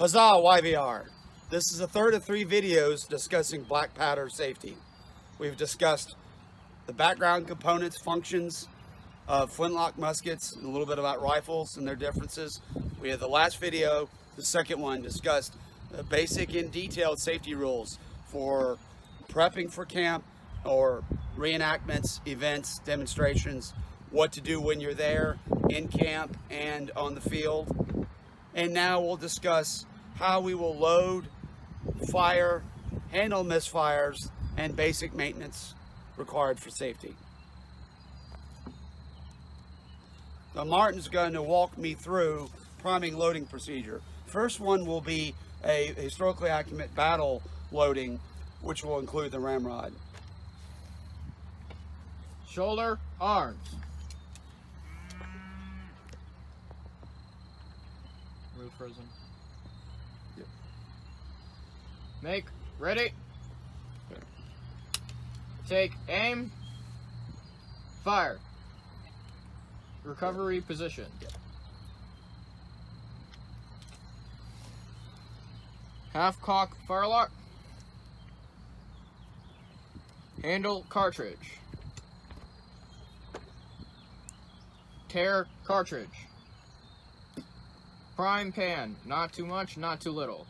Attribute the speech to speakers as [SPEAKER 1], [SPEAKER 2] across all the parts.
[SPEAKER 1] Huzzah, YVR! This is the third of 3 videos discussing black powder safety. We've discussed the background components, functions of Flint-Lock muskets, and a little bit about rifles and their differences. We had the last video, the second one, discussed the basic and detailed safety rules for prepping for camp or reenactments, events, demonstrations, what to do when you're there, in camp and on the field. And now we'll discuss how we will load, fire, handle misfires, and basic maintenance required for safety. Now Martin's going to walk me through priming loading procedure. First one will be a historically accurate battle loading, which will include the ramrod.
[SPEAKER 2] Shoulder, arms. Real frozen.
[SPEAKER 1] Yep.
[SPEAKER 2] Make ready. Take aim. Fire. Recovery position. Half cock fire lock. Handle cartridge. Tear cartridge. Prime pan, not too much, not too little.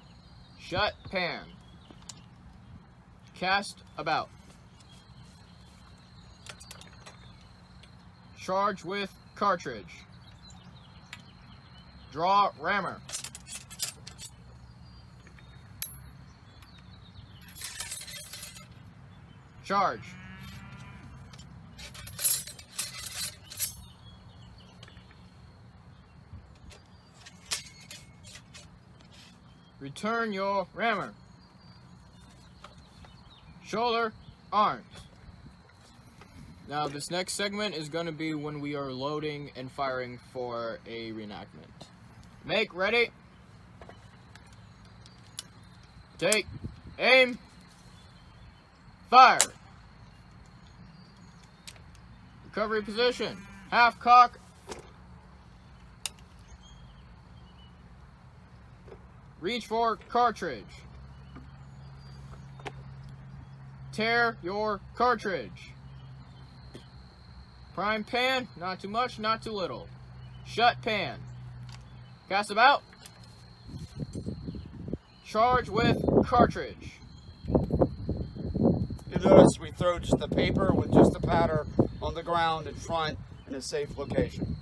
[SPEAKER 2] Shut pan. Cast about. Charge with cartridge. Draw rammer. Charge. Return your rammer. Shoulder, arms. Now this next segment is going to be when we are loading and firing for a reenactment. Make ready. Take aim. Fire. Recovery position. Half cock. Reach for cartridge. Tear your cartridge. Prime pan, not too much, not too little. Shut pan. Cast about. Charge with cartridge.
[SPEAKER 1] You'll notice we throw just the paper with just the powder on the ground in front in a safe location.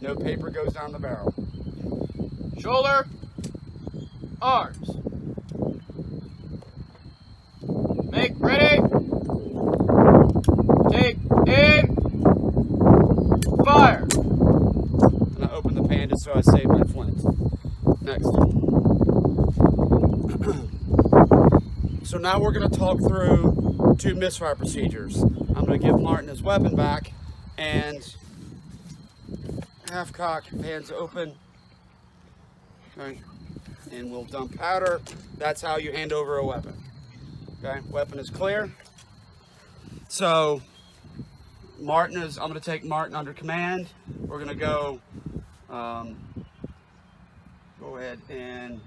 [SPEAKER 1] No paper goes down the barrel.
[SPEAKER 2] Shoulder, arms. Make ready. Take aim. Fire.
[SPEAKER 1] And I open the pan just so I save my flint. Next. So now we're going to talk through 2 misfire procedures. I'm going to give Martin his weapon back and half cock, hands open. Okay. And we'll dump powder. That's how you hand over a weapon. Okay, weapon is clear. So I'm going to take Martin under command. We're going to go ahead and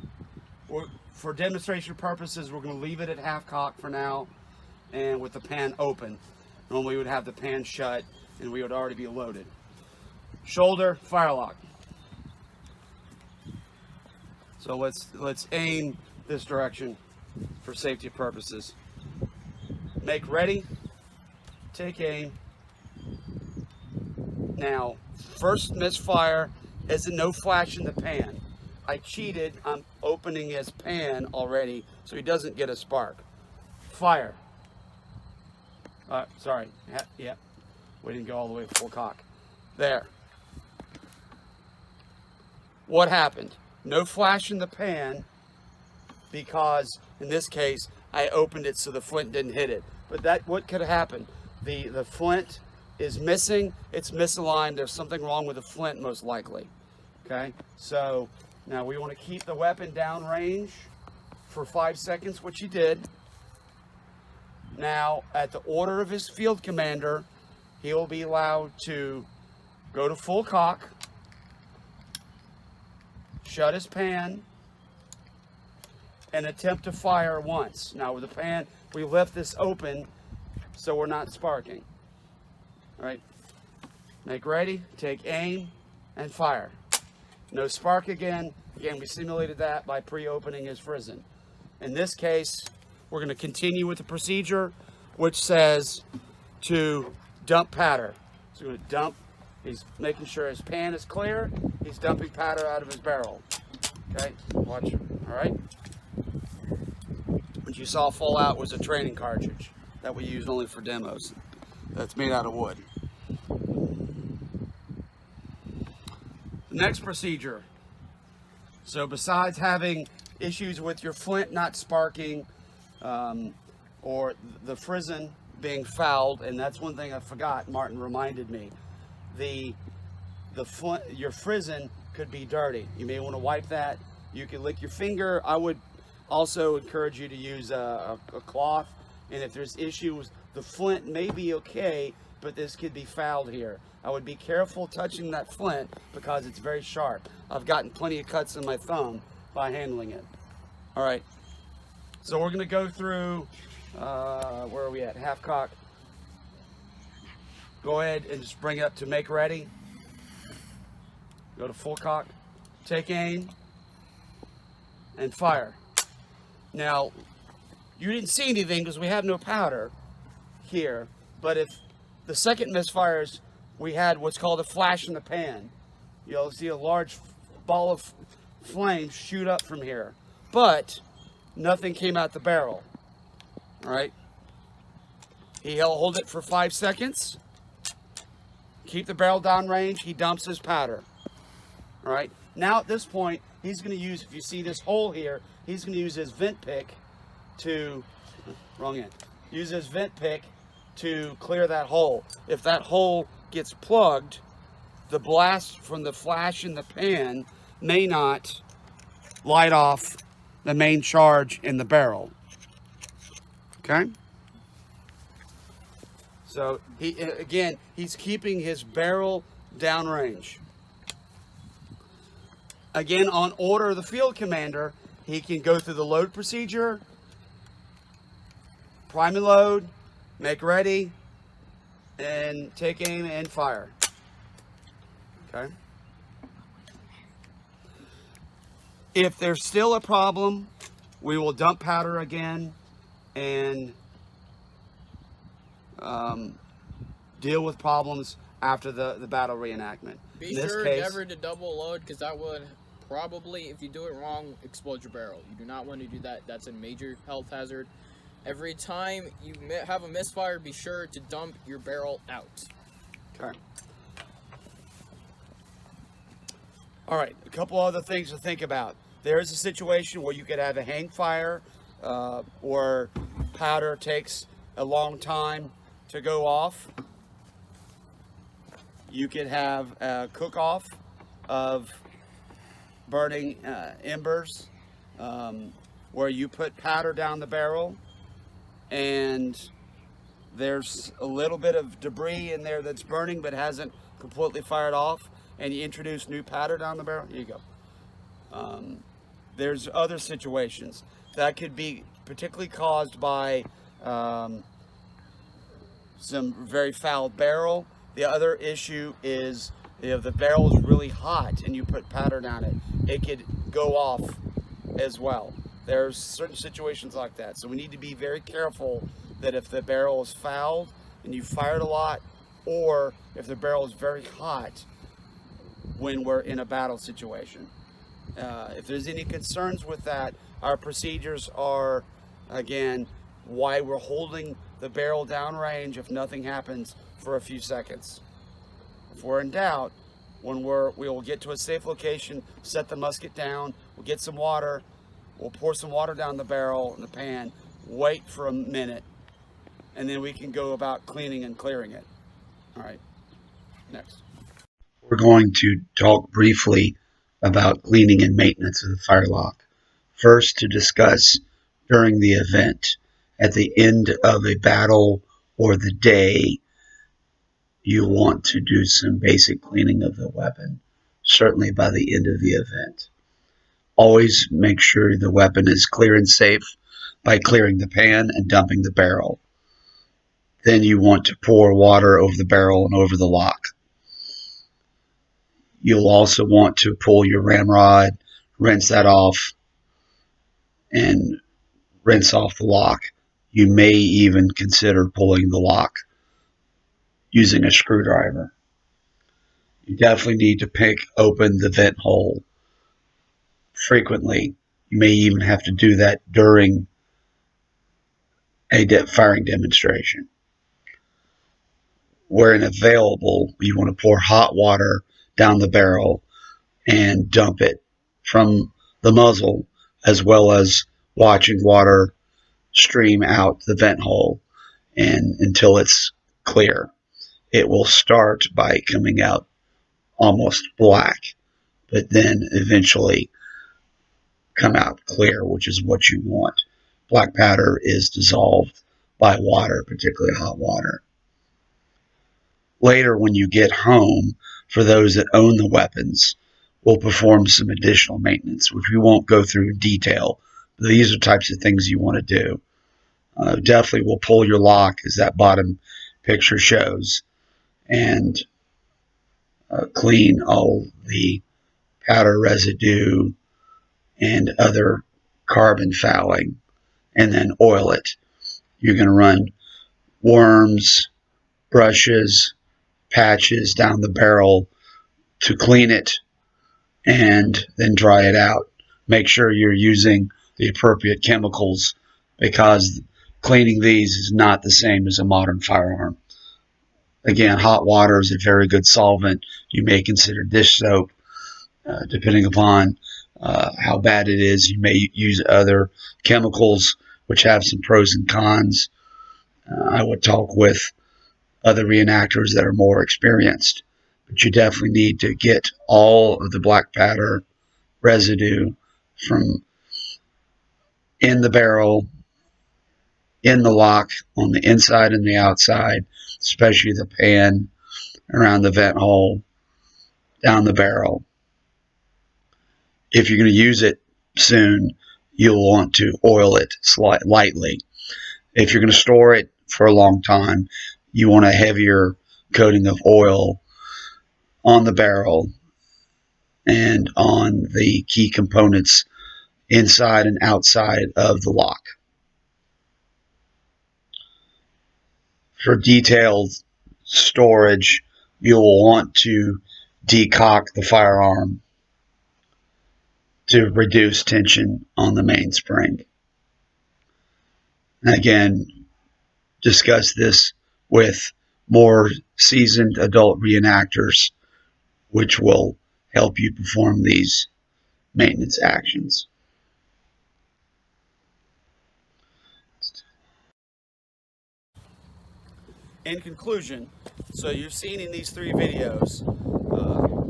[SPEAKER 1] for demonstration purposes, we're going to leave it at half cock for now and with the pan open. Normally we would have the pan shut and we would already be loaded. Shoulder, fire lock. So let's aim this direction for safety purposes. Make ready. Take aim. Now, first misfire is a no flash in the pan. I cheated. I'm opening his pan already, so he doesn't get a spark. Fire. Sorry. Yeah. We didn't go all the way full cock. There. What happened? No flash in the pan because, in this case, I opened it so the flint didn't hit it. But what could have happened? The flint is missing. It's misaligned. There's something wrong with the flint, most likely. Okay? So, now we want to keep the weapon down range for 5 seconds, which he did. Now, at the order of his field commander, he will be allowed to go to full cock, shut his pan, and attempt to fire once. Now with the pan, we lift this open so we're not sparking. All right, make ready, take aim, and fire. No spark again. Again, we simulated that by pre-opening his frizzen. In this case, we're going to continue with the procedure, which says to dump powder. So we're going to dump. He's making sure his pan is clear. He's dumping powder out of his barrel. Okay, watch. All right. What you saw fall out was a training cartridge that we used only for demos. That's made out of wood. The next procedure. So besides having issues with your flint not sparking or the frizzen being fouled, and that's one thing I forgot, Martin reminded me, your frizzen could be dirty. You may want to wipe that. You can lick your finger. I would also encourage you to use a cloth, and if there's issues, the flint may be okay, but this could be fouled here. I would be careful touching that flint because it's very sharp. I've gotten plenty of cuts in my thumb by handling it. All right, so we're gonna go through, where are we at? Half cock. Go ahead and just bring it up to make ready. Go to full cock, take aim, and fire. Now, you didn't see anything because we have no powder here, but if the second misfires, we had what's called a flash in the pan. You'll see a large ball of flame shoot up from here, but nothing came out the barrel. All right. He'll hold it for 5 seconds. Keep the barrel downrange. He dumps his powder. All right. Now at this point, he's going to use, if you see this hole here, he's going to use his vent pick to, wrong end, use his vent pick to clear that hole. If that hole gets plugged, the blast from the flash in the pan may not light off the main charge in the barrel. Okay? So he's keeping his barrel downrange. Again, on order of the field commander, he can go through the load procedure, prime and load, make ready, and take aim and fire. Okay. If there's still a problem, we will dump powder again and deal with problems after the battle reenactment.
[SPEAKER 2] Be sure never to double load, because that would probably, if you do it wrong, explode your barrel. You do not want to do that. That's a major health hazard. Every time you have a misfire, be sure to dump your barrel out.
[SPEAKER 1] Okay. All right, a couple other things to think about. There is a situation where you could have a hang fire or powder takes a long time to go off. You could have a cook-off of burning embers where you put powder down the barrel and there's a little bit of debris in there that's burning but hasn't completely fired off, and you introduce new powder down the barrel. Here you go. There's other situations that could be particularly caused by some very foul barrel. The other issue is if the barrel is really hot and you put powder down it, it could go off as well. There's certain situations like that. So we need to be very careful that if the barrel is fouled and you fired a lot, or if the barrel is very hot when we're in a battle situation. If there's any concerns with that, our procedures are, again, why we're holding the barrel downrange if nothing happens for a few seconds. If we're in doubt, we will get to a safe location, set the musket down, we'll get some water, we'll pour some water down the barrel in the pan, wait for a minute, and then we can go about cleaning and clearing it. All right, next.
[SPEAKER 3] We're going to talk briefly about cleaning and maintenance of the Fire-Lock. First, to discuss during the event. At the end of a battle or the day, you want to do some basic cleaning of the weapon, certainly by the end of the event. Always make sure the weapon is clear and safe by clearing the pan and dumping the barrel. Then you want to pour water over the barrel and over the lock. You'll also want to pull your ramrod, rinse that off, and rinse off the lock. You may even consider pulling the lock using a screwdriver. You definitely need to pick open the vent hole frequently. You may even have to do that during a firing demonstration. Where available, you want to pour hot water down the barrel and dump it from the muzzle, as well as watching water stream out the vent hole and until it's clear. It will start by coming out almost black, but then eventually come out clear, which is what you want. Black powder is dissolved by water, particularly hot water. Later, when you get home, for those that own the weapons, we'll perform some additional maintenance, which we won't go through in detail. These are types of things you want to do. Definitely will pull your lock, as that bottom picture shows, and clean all the powder residue and other carbon fouling, and then oil it. You're going to run worms, brushes, patches down the barrel to clean it, and then dry it out. Make sure you're using the appropriate chemicals, because cleaning these is not the same as a modern firearm. Again, hot water is a very good solvent. You may consider dish soap, depending upon how bad it is. You may use other chemicals, which have some pros and cons. I would talk with other reenactors that are more experienced, but you definitely need to get all of the black powder residue from in the barrel, in the lock, on the inside and the outside, especially the pan, around the vent hole, down the barrel. If you're going to use it soon, you'll want to oil it lightly. If you're going to store it for a long time, you want a heavier coating of oil on the barrel and on the key components inside and outside of the lock. For detailed storage, you'll want to decock the firearm to reduce tension on the mainspring. Again, discuss this with more seasoned adult reenactors, which will help you perform these maintenance actions.
[SPEAKER 1] In conclusion, so you've seen in these three videos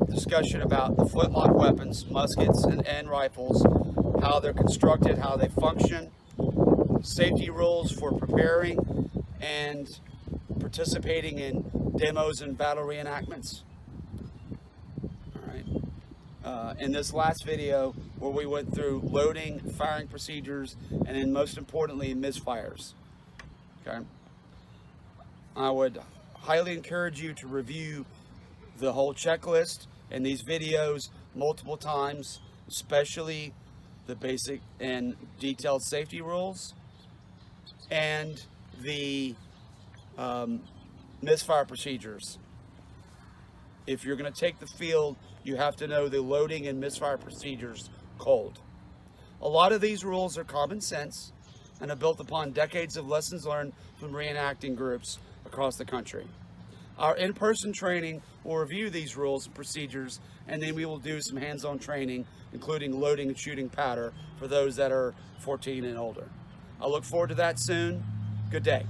[SPEAKER 1] discussion about the flintlock weapons, muskets and rifles, how they're constructed, how they function, safety rules for preparing and participating in demos and battle reenactments. All right. In this last video, where we went through loading, firing procedures, and then most importantly, misfires. Okay. I would highly encourage you to review the whole checklist and these videos multiple times, especially the basic and detailed safety rules and the misfire procedures. If you're going to take the field, you have to know the loading and misfire procedures cold. A lot of these rules are common sense and are built upon decades of lessons learned from reenacting groups across the country. Our in-person training will review these rules and procedures, and then we will do some hands-on training, including loading and shooting powder for those that are 14 and older. I look forward to that soon. Good day.